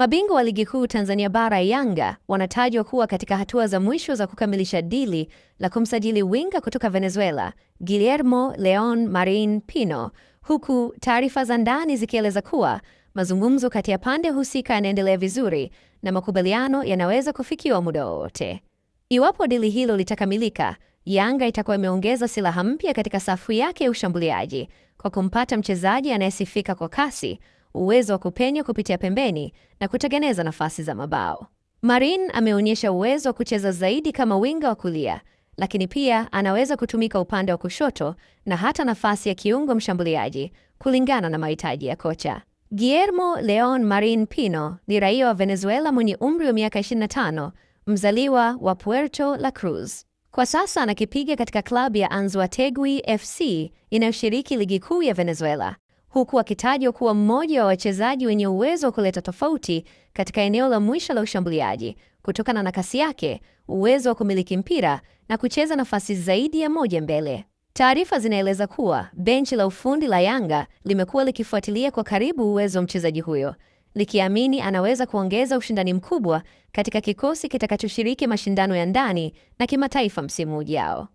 Mabingwa wa Ligi Kuu Tanzania Bara Yanga wanatajwa kuwa katika hatua za mwisho za kukamilisha dili la kumsajili winga kutoka Venezuela, Guillermo Leon Marin Pino, huku taarifa za ndani zikieleza kuwa mazungumzo kati ya pande husika yanaendelea vizuri na makubaliano yanaweza kufikiwa muda wowote. Iwapo dili hilo litakamilika, Yanga itakuwa imeongeza silaha mpya katika safu yake ya ushambuliaji kwa kumpata mchezaji anayesifika kwa kasi, uwezo wa kupenya kupitia pembeni na kutengeneza nafasi za mabao. Marin ameonyesha uwezo wa kucheza zaidi kama winga wa kulia, lakini pia anaweza kutumika upande wa kushoto na hata nafasi ya kiungo mshambuliaji kulingana na mahitaji ya kocha. Guillermo Leon Marin Pino ni raia wa Venezuela mwenye umri wa miaka 25, mzaliwa wa Puerto La Cruz. Kwa sasa anakipiga katika klabu ya Anzoátegui FC inayoshiriki ligi kuu ya Venezuela, huku akitajwa kuwa mmoja wa wachezaji wenye uwezo wa kuleta tofauti katika eneo la mwisho la ushambuliaji kutokana na kasi yake, uwezo wa kumiliki mpira na kucheza nafasi zaidi ya moja mbele. Taarifa zinaeleza kuwa benchi la ufundi la Yanga limekuwa likifuatilia kwa karibu uwezo wa mchezaji huyo, likiamini anaweza kuongeza ushindani mkubwa katika kikosi kitakachoshiriki mashindano ya ndani na kimataifa msimu ujao.